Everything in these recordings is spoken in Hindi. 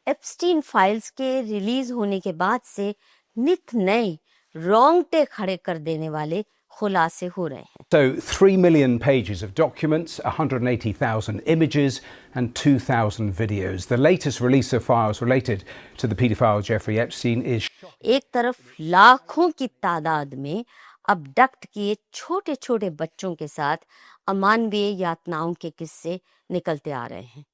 एप्स्टीन फाइल्स के रिलीज होने के बाद से नित नए रोंगटे खड़े कर देने वाले खुलासे हो रहे हैं। So 3 million pages of documents, 180,000 images and 2,000 videos. The latest release of files related to the paedophile Jeffrey Epstein is एक तरफ लाखों की तादाद में अबडक्ट किए छोटे छोटे बच्चों के साथ अमानवीय यातनाओं के किस्से निकलते आ रहे हैं,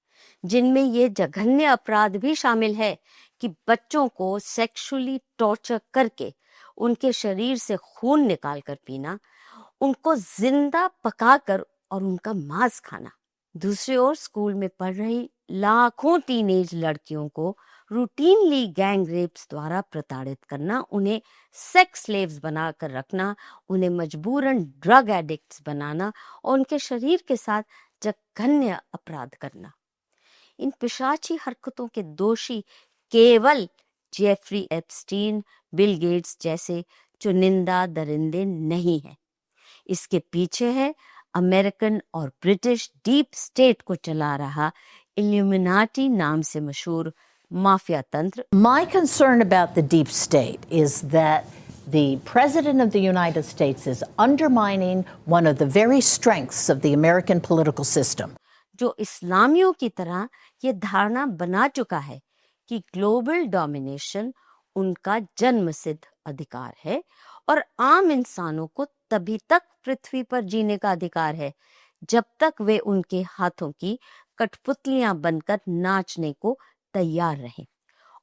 जिनमें ये जघन्य अपराध भी शामिल है कि बच्चों को सेक्सुअली टॉर्चर करके उनके शरीर से खून निकाल कर पीना, उनको जिंदा पकाकर और उनका मांस खाना। दूसरी ओर स्कूल में पढ़ रही लाखों टीनेज लड़कियों को रूटीनली गैंग रेप्स द्वारा प्रताड़ित करना, उन्हें सेक्स स्लेव्स बनाकर रखना, उन्हें मजबूरन ड्रग एडिक्ट्स बनाना और उनके शरीर के साथ जघन्य अपराध करना। इन पिशाची हरकतों के दोषी केवल जेफरी एप्स्टीन, बिल गेट्स जैसे चुनिंदा दरिंदे नहीं हैं। इसके पीछे है अमेरिकन और ब्रिटिश डीप स्टेट को चला रहा इल्यूमिनाटी नाम से मशहूर माफिया तंत्र। My concern about the deep state is that the President of the United States is undermining one of the very strengths of the American political system. जो इस्लामियों की तरह ये धारणा बना चुका है कि ग्लोबल डोमिनेशन उनका जन्मसिद्ध अधिकार है और आम इंसानों को तभी तक पृथ्वी पर जीने का अधिकार है जब तक वे उनके हाथों की कठपुतलियां बनकर नाचने को तैयार रहें,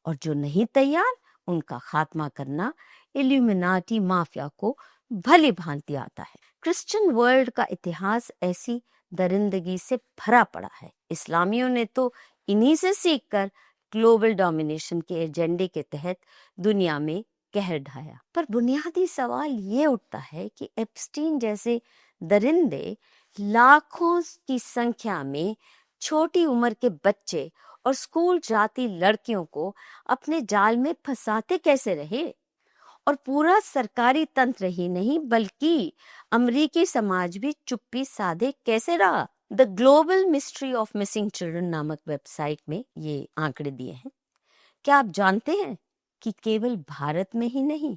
और जो नहीं तैयार उनका खात्मा करना इल्यूमिनाटी माफिया को भली भांति आता है। क्रिश्चियन वर्ल्ड का इतिहास ऐसी दरिंदगी से भरा पड़ा है। इस्लामियों ने तो इन्हीं से सीखकर ग्लोबल डोमिनेशन के एजेंडे के तहत दुनिया में कहर ढाया। पर बुनियादी सवाल ये उठता है कि एप्स्टीन जैसे दरिंदे लाखों की संख्या में छोटी उम्र के बच्चे और स्कूल जाती लड़कियों को अपने जाल में फंसाते कैसे रहे, और पूरा सरकारी तंत्र ही नहीं बल्कि अमेरिकी समाज भी चुप्पी साधे कैसे रहा। The global mystery of missing children नामक वेबसाइट में ये आंकड़े दिए हैं। क्या आप जानते हैं कि केवल भारत में ही नहीं,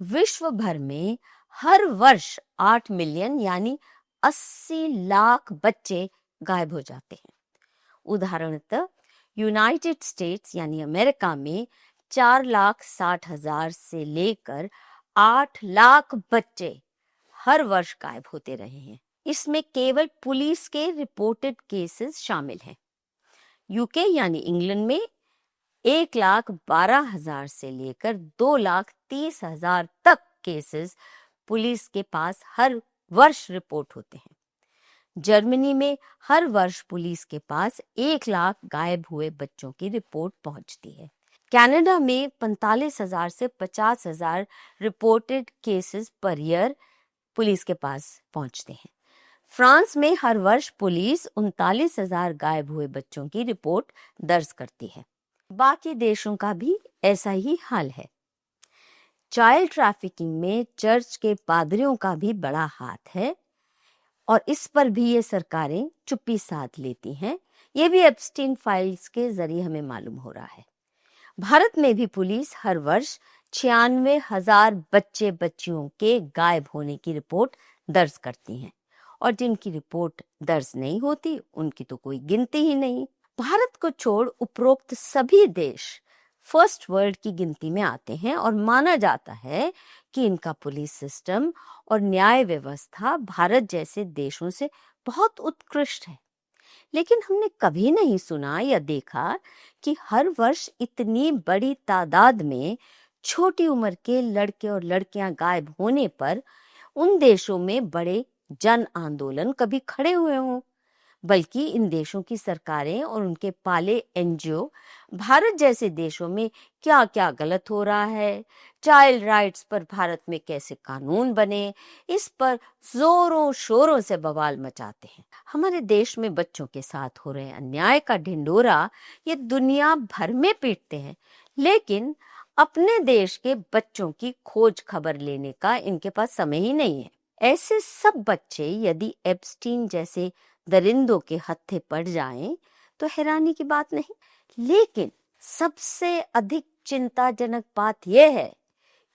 विश्व भर में हर वर्ष 8 मिलियन यानी 80 लाख बच्चे गायब हो जाते हैं। उदाहरणतः यूनाइटेड स्टेट्स यानी अमेरिका में 4,60,000 से लेकर 8 लाख बच्चे हर वर्ष गायब होते रहे हैं। इसमें केवल पुलिस के रिपोर्टेड केसेस शामिल हैं। यूके यानी इंग्लैंड में 1,12,000 से लेकर 2,30,000 तक केसेस पुलिस के पास हर वर्ष रिपोर्ट होते हैं। जर्मनी में हर वर्ष पुलिस के पास 1 लाख गायब हुए बच्चों की रिपोर्ट पहुंचती है। कनाडा में 45,000 से 50,000 reported cases per year police के पास पहुंचते हैं। फ्रांस में हर वर्ष पुलिस 39,000 गायब हुए बच्चों की रिपोर्ट दर्ज करती है। बाकी देशों का भी ऐसा ही हाल है। चाइल्ड ट्रैफिकिंग में चर्च के पादरियों का भी बड़ा हाथ है और इस पर भी ये सरकारें चुप्पी साध लेती हैं। ये भी एप्स्टीन फाइल्स के जरिए हमें मालूम हो रहा है। भारत में भी पुलिस हर वर्ष 96,000 बच्चे बच्चियों के गायब होने की रिपोर्ट दर्ज करती हैं, और जिनकी रिपोर्ट दर्ज नहीं होती उनकी तो कोई गिनती ही नहीं। भारत को छोड़ उपरोक्त सभी देश फर्स्ट वर्ल्ड की गिनती में आते हैं और माना जाता है कि इनका पुलिस सिस्टम और न्याय व्यवस्था भारत जैसे देशों से बहुत उत्कृष्ट है। लेकिन हमने कभी नहीं सुना या देखा कि हर वर्ष इतनी बड़ी तादाद में छोटी उम्र के लड़के और लड़कियां गायब होने पर उन देशों में बड़े जन आंदोलन कभी खड़े हुए हों, बल्कि इन देशों की सरकारें और उनके पाले एनजीओ भारत जैसे देशों में क्या क्या गलत हो रहा है, चाइल्ड राइट्स पर भारत में कैसे कानून बने, इस पर जोरों शोरों से बवाल मचाते हैं। हमारे देश में बच्चों के साथ हो रहे अन्याय का ढिंढोरा ये दुनिया भर में पीटते हैं, लेकिन अपने देश के बच्चों की खोज खबर लेने का इनके पास समय ही नहीं है। ऐसे सब बच्चे यदि एप्स्टीन जैसे दरिंदों के हत्थे पड़ जाएं तो हैरानी की बात नहीं, लेकिन सबसे अधिक चिंताजनक बात यह है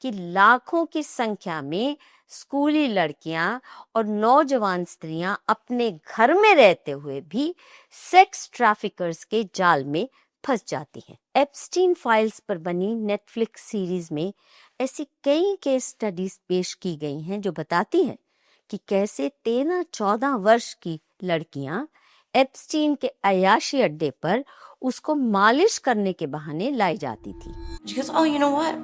कि लाखों की संख्या में स्कूली लड़कियां और नौजवान स्त्रियां अपने घर में रहते हुए भी सेक्स ट्रैफिकर्स के जाल में फंस जाती हैं। एप्स्टीन फाइल्स पर बनी नेटफ्लिक्स सीरीज में ऐसी कई केस स्टडीज पेश की गई हैं जो बताती हैं कि कैसे 13-14 वर्ष की लड़कियां एप्स्टीन के अय्याशी अड्डे पर उसको मालिश करने के बहाने लाई जाती थी। She goes, oh, you know what?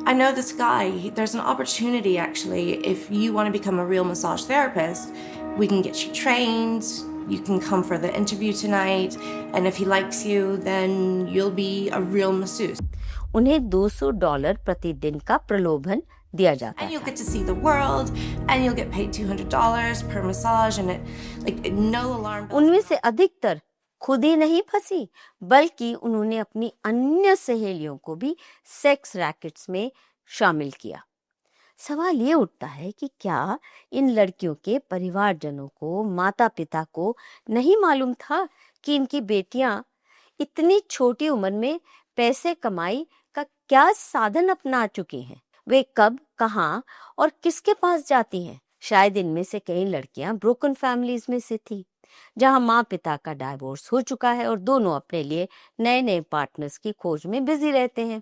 I know this guy. There's an opportunity, actually. If you want to become a real massage therapist, we can get you trained. You can come for the interview tonight. And if he likes you, then you'll be a real masseuse. उन्हें $200 प्रतिदिन का प्रलोभन दिया जाता And you'll था। get to see the world. And you'll get paid $200 per massage. And no alarm bells. उनमें से अधिकतर खुद ही नहीं फंसी, बल्कि उन्होंने अपनी अन्य सहेलियों को भी सेक्स रैकेट्स में शामिल किया। सवाल ये उठता है कि क्या इन लड़कियों के परिवारजनों को, माता पिता को नहीं मालूम था कि इनकी बेटियां इतनी छोटी उम्र में पैसे कमाई का क्या साधन अपना चुकी हैं? वे कब, कहाँ और किसके पास जाती हैं? शायद इनमें से कई लड़कियां ब्रोकन फैमिलीज में से थी, जहां माँ पिता का डाइवोर्स हो चुका है और दोनों अपने लिए नए नए पार्टनर्स की खोज में बिजी रहते हैं।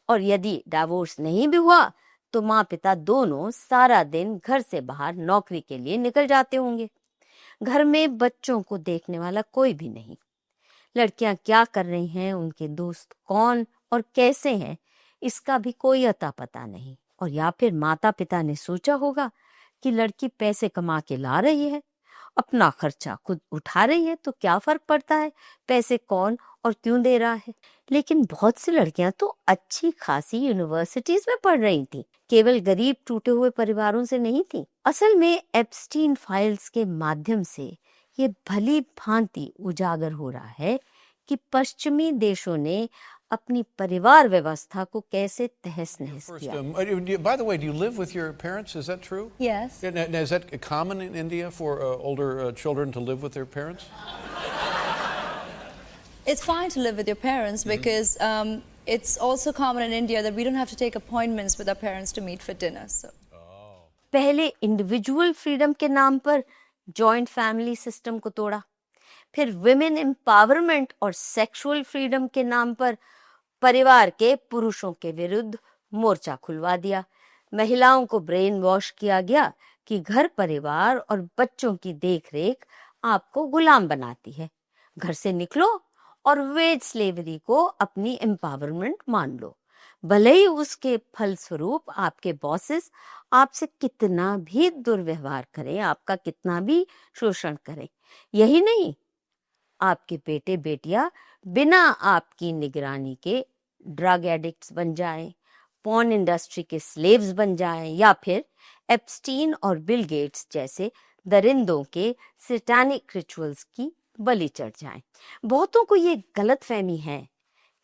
और यदि डाइवोर्स नहीं भी हुआ तो माँ पिता दोनों सारा दिन घर से बाहर नौकरी के लिए निकल जाते होंगे। घर में बच्चों को देखने वाला कोई भी नहीं। लड़कियां क्या कर रही हैं, उनके दोस्त कौन और कैसे हैं, इसका भी कोई अता पता नहीं। और या फिर माता पिता ने सोचा होगा कि लड़की पैसे कमा के ला रही है, अपना खर्चा खुद उठा रही है, तो क्या फर्क पड़ता है पैसे कौन और क्यों दे रहा है। लेकिन बहुत सी लड़कियां तो अच्छी खासी यूनिवर्सिटीज में पढ़ रही थी, केवल गरीब टूटे हुए परिवारों से नहीं थी। असल में एप्स्टीन फाइल्स के माध्यम से ये भली भांति उजागर हो रहा है कि पश्चिमी देशों ने अपनी परिवार व्यवस्था को कैसे तहस नहस First, किया। by the way, do you live with your parents? Is that true? Yes. And is that common in India for older children to live with their parents? It's fine to live with your parents because it's also common in India that we don't have to take appointments with our parents to meet for dinner. So. पहले इंडिविजुअल फ्रीडम के नाम पर जॉइंट फैमिली सिस्टम को तोड़ा, फिर विमेन एम्पावरमेंट और सेक्सुअल फ्रीडम के नाम पर परिवार के पुरुषों के विरुद्ध मोर्चा खुलवा दिया। महिलाओं को ब्रेन वॉश किया गया कि घर परिवार और बच्चों की देखरेख आपको गुलाम बनाती है। घर से निकलो और वेज स्लेवरी को अपनी एम्पावरमेंट मान लो, भले ही उसके फलस्वरूप आपके बॉसेस आपसे कितना भी दुर्व्यवहार करें, आपका कितना भी शोषण करें। यही नहीं, आपके बेटे बेटियां बिना आपकी निगरानी के ड्रग एडिक्ट्स बन जाएं, पॉर्न इंडस्ट्री के स्लेव्स बन जाएं, या फिर एप्स्टीन और बिल गेट्स जैसे दरिंदों के सैटानिक रिचुअल्स की बलि चढ़ जाएं। बहुतों को ये गलतफहमी है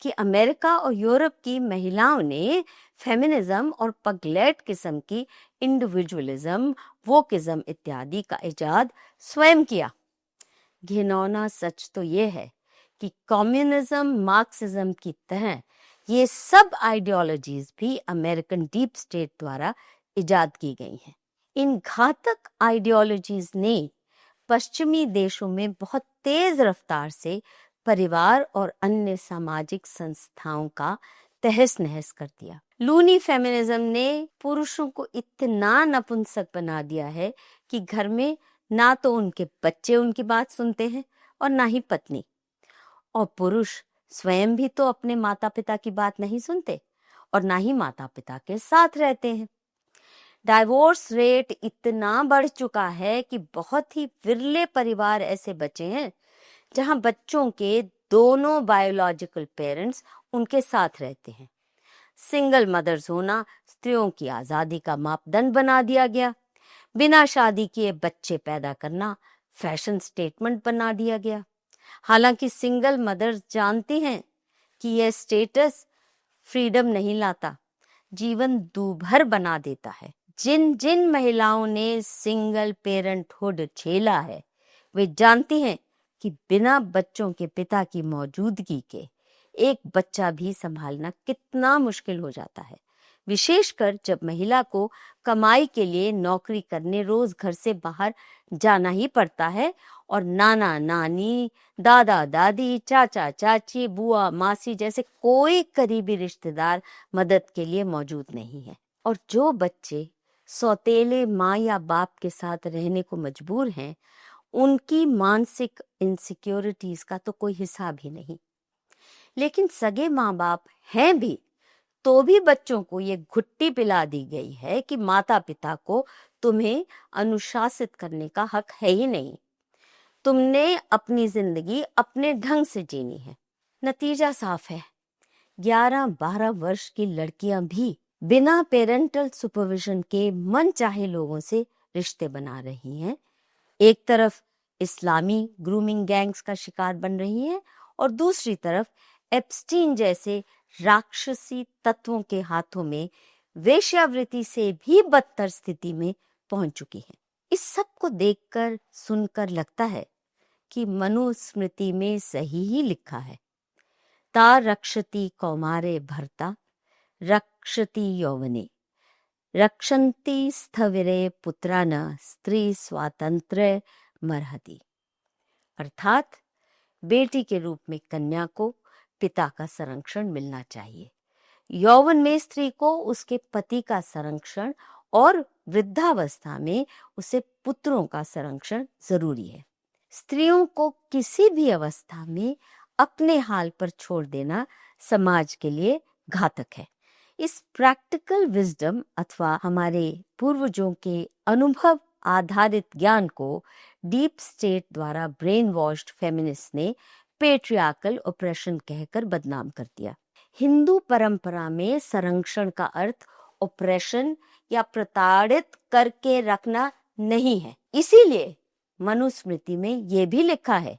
कि अमेरिका और यूरोप की महिलाओं ने फेमिनिज्म और पगलेट किस्म की इंडिविजुअलिज्म, वोकिज्म इत्यादि का इजाद स्वयं किया। घिनौना सच तो ये है कि कम्युनिज्म, मार्क्सिज्म की तरह ये सब आइडियोलॉजीज भी अमेरिकन डीप स्टेट द्वारा इजाद की गई हैं। इन घातक आइडियोलॉजीज ने पश्चिमी देशों में बहुत तेज रफ्तार से परिवार और अन्य सामाजिक संस्थाओं का तहस नहस कर दिया। लूनी फेमिनिज्म ने पुरुषों को इतना नपुंसक बना दिया है कि घर में ना तो उनके बच्चे उनकी बात सुनते हैं और ना ही पत्नी, और पुरुष स्वयं भी तो अपने माता पिता की बात नहीं सुनते और ना ही माता पिता के साथ रहते हैं। डाइवोर्स रेट इतना बढ़ चुका है कि बहुत ही विरले परिवार ऐसे बचे हैं जहां बच्चों के दोनों बायोलॉजिकल पेरेंट्स उनके साथ रहते हैं। सिंगल मदर्स होना स्त्रियों की आजादी का मापदंड बना दिया गया। बिना शादी किए बच्चे पैदा करना फैशन स्टेटमेंट बना दिया गया। हालांकि सिंगल मदर्स जानती हैं कि यह स्टेटस फ्रीडम नहीं लाता, जीवन दूभर बना देता है। जिन जिन महिलाओं ने सिंगल पेरेंटहुड झेला है वे जानती हैं कि बिना बच्चों के पिता की मौजूदगी के एक बच्चा भी संभालना कितना मुश्किल हो जाता है, विशेषकर जब महिला को कमाई के लिए नौकरी करने रोज घर से बाहर जाना ही पड़ता है और नाना नानी, दादा दादी, चाचा चाची, बुआ मासी जैसे कोई करीबी रिश्तेदार मदद के लिए मौजूद नहीं है। और जो बच्चे सौतेले माँ या बाप के साथ रहने को मजबूर हैं, उनकी मानसिक इनसिक्योरिटीज का तो कोई हिसाब ही नहीं। लेकिन सगे माँ बाप हैं भी तो भी बच्चों को ये घुट्टी पिला दी गई है कि माता पिता को तुम्हें अनुशासित करने का हक है ही नहीं, तुमने अपनी जिंदगी अपने ढंग से जीनी है। नतीजा साफ है, 11-12 वर्ष की लड़कियां भी बिना पेरेंटल सुपरविजन के मनचाहे लोगों से रिश्ते बना रही हैं। एक तरफ इस्लामी ग्रूमिंग गैंग्स का शिकार बन रही हैं और दूसरी तरफ एप्स्टीन जैसे राक्षसी तत्वों के हाथों में वेश्यावृत्ति से भी बदतर स्थिति में पहुंच चुकी हैं। इस सब को देखकर सुनकर लगता है कि मनुस्मृति में सही ही लिखा है, ता रक्षति कौमारे भर्ता रक्षति यौवने रक्षन्ति स्थविरे पुत्रान स्त्री स्वातंत्र्य मर्हति। अर्थात बेटी के रूप में कन्या को पिता का संरक्षण मिलना चाहिए, यौवन में स्त्री को उसके पति का संरक्षण और वृद्धावस्था में उसे पुत्रों का संरक्षण जरूरी है। स्त्रियों को किसी भी अवस्था में अपने हाल पर छोड़ देना समाज के लिए घातक है। इस प्रैक्टिकल विजडम अथवा हमारे पूर्वजों के अनुभव आधारित ज्ञान को डीप स्टेट द्वारा ब्रेन वॉश्ड फेमिनिस्ट ने पेट्रियार्कल ऑपरेशन कहकर बदनाम कर दिया। हिंदू परंपरा में संरक्षण का अर्थ ऑपरेशन या प्रताड़ित करके रखना नहीं है। इसीलिए मनुस्मृति में यह भी लिखा है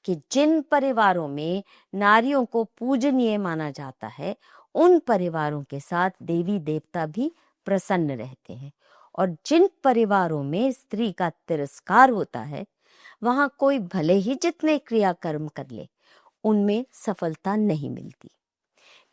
कि जिन परिवारों में नारियों को पूजनीय माना जाता है, उन परिवारों के साथ देवी देवता भी प्रसन्न रहते हैं, और जिन परिवारों में स्त्री का तिरस्कार होता है, वहां कोई भले ही जितने क्रियाकर्म कर ले, उनमें सफलता नहीं मिलती।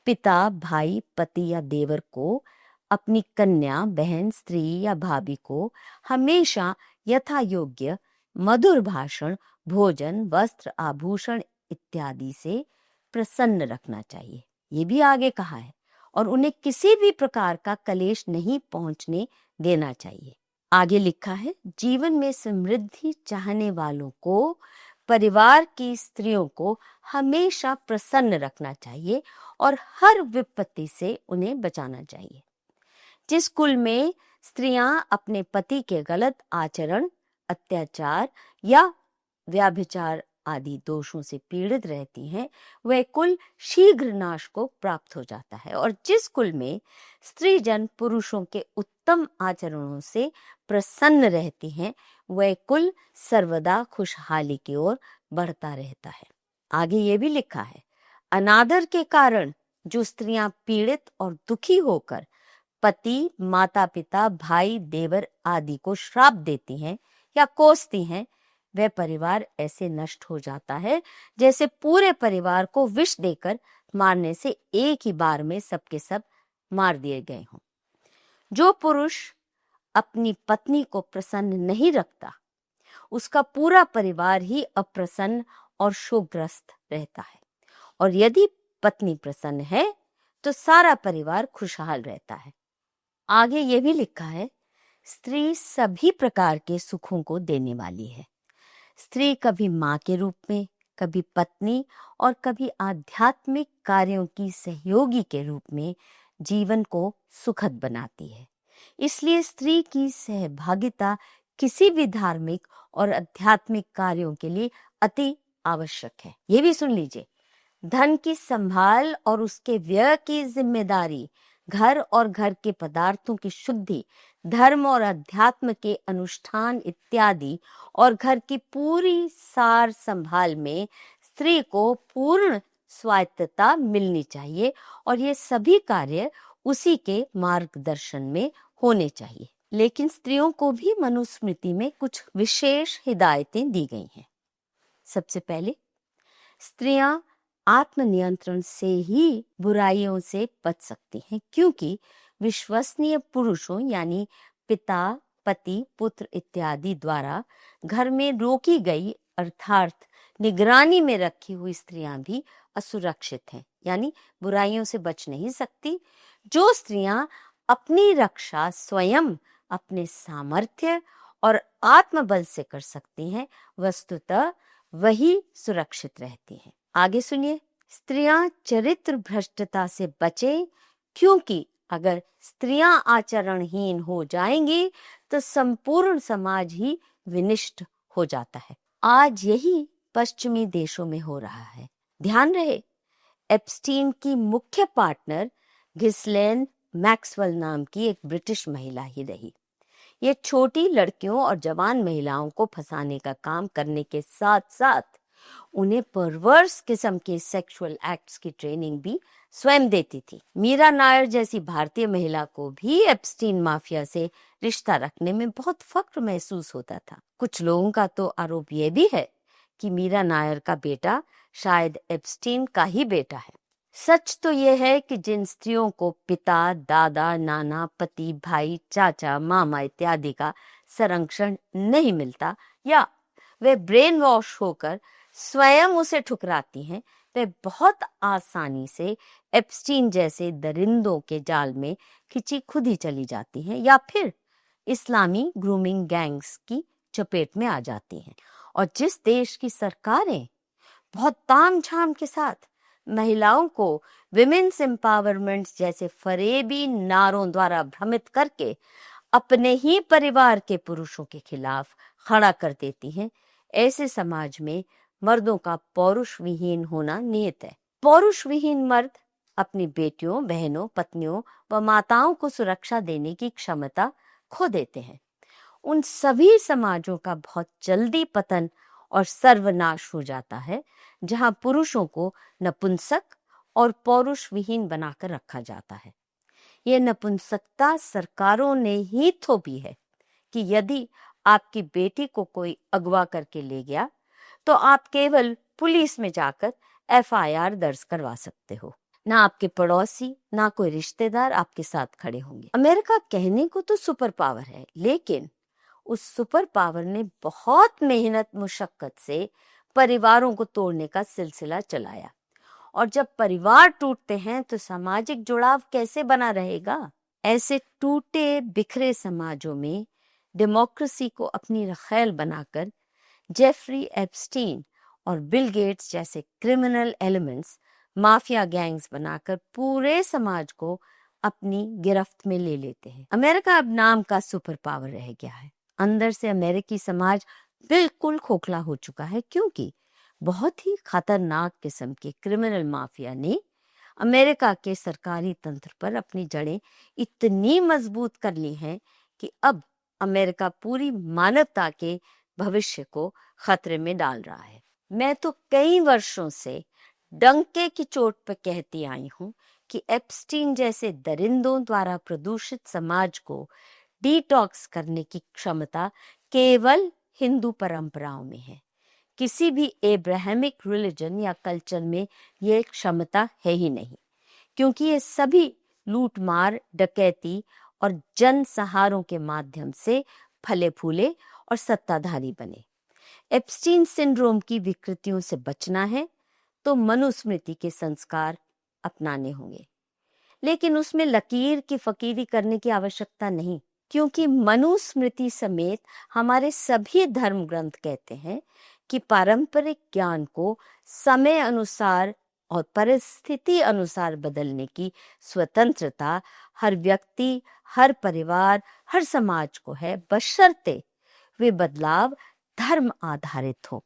पिता, भाई, पति या देवर को अपनी कन्या, बहन, स्त्री या भाभी को हमेशा यथा योग्य मधुर भाषण, भोजन, वस्त्र, आभूषण इत्यादि से प्रसन्न रखना चाहिए, ये भी आगे कहा है, और उन्हें किसी भी प्रकार का कलेश नहीं पहुंचने देना चाहिए। आगे लिखा है, जीवन में समृद्धि चाहने वालों को, परिवार की स्त्रियों को हमेशा प्रसन्न रखना चाहिए और हर विपत्ति से उन्हें बचाना चाहिए। जिस कुल में स्त्रियां अपने पति के गलत आचरण, अत्याचार या व्याभिचार आदि दोषों से पीड़ित रहती हैं, वह कुल शीघ्र नाश को प्राप्त हो जाता है, और जिस कुल में स्त्री जन पुरुषों के उत्तम आचरणों से प्रसन्न रहती हैं, वह कुल सर्वदा खुशहाली की ओर बढ़ता रहता है। आगे ये भी लिखा है, अनादर के कारण जो स्त्रियां पीड़ित और दुखी होकर पति, माता पिता, भाई, देवर आदि को श्राप देती हैं या कोसती हैं, वह परिवार ऐसे नष्ट हो जाता है जैसे पूरे परिवार को विष देकर मारने से एक ही बार में सबके सब मार दिए गए हों। जो पुरुष अपनी पत्नी को प्रसन्न नहीं रखता, उसका पूरा परिवार ही अप्रसन्न और शोकग्रस्त रहता है, और यदि पत्नी प्रसन्न है तो सारा परिवार खुशहाल रहता है। आगे ये भी लिखा है, स्त्री सभी प्रकार के सुखों को देने वाली है। स्त्री कभी माँ के रूप में, कभी पत्नी और कभी आध्यात्मिक कार्यों की सहयोगी के रूप में जीवन को सुखद बनाती है। इसलिए स्त्री की सहभागिता किसी भी धार्मिक और आध्यात्मिक कार्यों के लिए अति आवश्यक है। ये भी सुन लीजिए, धन की संभाल और उसके व्यय की जिम्मेदारी, घर और घर के पदार्थों की शुद्धि, धर्म और अध्यात्म के अनुष्ठान इत्यादि और घर की पूरी सार संभाल में स्त्री को पूर्ण स्वायत्तता मिलनी चाहिए, और ये सभी कार्य उसी के मार्गदर्शन में होने चाहिए। लेकिन स्त्रियों को भी मनुस्मृति में कुछ विशेष हिदायतें दी गई हैं। सबसे पहले, स्त्रियां आत्मनियंत्रण से ही बुराइयों से बच सकती हैं, क्योंकि विश्वसनीय पुरुषों यानी पिता, पति, पुत्र इत्यादि द्वारा घर में रोकी गई अर्थात निगरानी में रखी हुई स्त्रियां भी असुरक्षित हैं, यानी बुराइयों से बच नहीं सकती। जो स्त्रियां अपनी रक्षा स्वयं अपने सामर्थ्य और आत्मबल से कर सकती हैं, वस्तुतः वही सुरक्षित रहती हैं। आगे सुनिए, स्त्रियां चरित्र भ्रष्टता से बचें, क्योंकि अगर स्त्रियां आचरणहीन हो जाएंगी तो संपूर्ण समाज ही विनिष्ट हो जाता है। आज यही पश्चिमी देशों में हो रहा है। ध्यान रहे, एप्स्टीन की मुख्य पार्टनर घिस्लेन मैक्सवेल नाम की एक ब्रिटिश महिला ही रही। ये छोटी लड़कियों और जवान महिलाओं को फंसाने का काम करने के साथ साथ उन्हें परवर्स किस्म के सेक्सुअल एक्ट्स की ट्रेनिंग भी स्वयं देती थी। मीरा नायर जैसी भारतीय महिला को भी एप्स्टीन माफिया से रिश्ता रखने में बहुत फख्र महसूस होता था। कुछ लोगों का तो आरोप यह भी है कि मीरा नायर का बेटा शायद एप्स्टीन का ही बेटा है। सच तो यह है कि जिन स्त्रियों को पिता, दादा, नाना, पति, भाई, चाचा, मामा इत्यादि का संरक्षण नहीं मिलता या वे ब्रेन वॉश होकर स्वयं उसे ठुकराती हैं, वे बहुत आसानी से एप्स्टीन जैसे दरिंदों के जाल में खिंची खुद ही चली जाती हैं या फिर इस्लामी ग्रूमिंग गैंग्स की चपेट में आ जाती हैं। और जिस देश की सरकारें बहुत तामझाम के साथ महिलाओं को विमेन्स एम्पावरमेंट जैसे फरेबी नारों द्वारा भ्रमित करके अपने ही परिवार के पुरुषों के खिलाफ खड़ा कर देती हैं, ऐसे समाज में मर्दों का पौरुष विहीन होना नियत है। पौरुष विहीन मर्द अपनी बेटियों, बहनों, पत्नियों व माताओं को सुरक्षा देने की क्षमता खो देते हैं। उन सभी समाजों का बहुत जल्दी पतन और सर्वनाश हो जाता है जहां पुरुषों को नपुंसक और पौरुष विहीन बनाकर रखा जाता है। यह नपुंसकता सरकारों ने ही थोपी है कि यदि आपकी बेटी को कोई अगवा करके ले गया तो आप केवल पुलिस में जाकर FIR दर्ज करवा सकते हो। ना आपके पड़ोसी, ना कोई रिश्तेदार आपके साथ खड़े होंगे। अमेरिका कहने को तो सुपर पावर है, लेकिन उस सुपर पावर ने बहुत मेहनत मुशक्कत से परिवारों को तोड़ने का सिलसिला चलाया। और जब परिवार टूटते हैं तो सामाजिक जुड़ाव कैसे बना रहेगा? ऐसे टूटे बिखरे समाजों में डेमोक्रेसी को अपनी रखैल बनाकर जेफरी एप्स्टीन और बिल गेट्स जैसे क्रिमिनल एलिमेंट्स माफिया गैंग्स बनाकर पूरे समाज को अपनी गिरफ्त में ले लेते हैं। अमेरिका अब नाम का सुपर पावर रह गया है। अंदर से अमेरिकी समाज बिल्कुल खोखला हो चुका है, क्योंकि बहुत ही खतरनाक किस्म के क्रिमिनल माफिया ने अमेरिका के सरकारी तंत्र पर अपनी जड़ें इतनी मजबूत कर ली हैं कि अब अमेरिका पूरी मानवता के भविष्य को खतरे में डाल रहा है। मैं तो कई वर्षों से डंके की चोट पर कहती आई हूं कि एप्स्टीन जैसे दरिंदों द्वारा प्रदूषित समाज को डिटॉक्स करने की क्षमता केवल हिंदू परंपराओं में है। किसी भी एब्राहमिक रिलीजन या कल्चर में यह क्षमता है ही नहीं, क्योंकि ये सभी लूटमार, डकैती और जन सहारों के माध्यम से फले फूले और सत्ताधारी बने। एप्स्टीन सिंड्रोम की विकृतियों से बचना है तो मनुस्मृति के संस्कार अपनाने होंगे, लेकिन उसमें लकीर की फकीरी करने की आवश्यकता नहीं, क्योंकि मनुस्मृति समेत हमारे सभी धर्म ग्रंथ कहते हैं कि पारंपरिक ज्ञान को समय अनुसार और परिस्थिति अनुसार बदलने की स्वतंत्रता हर व्यक्ति, हर परिवार, हर समाज को है, बशर्ते वे बदलाव धर्म आधारित हो।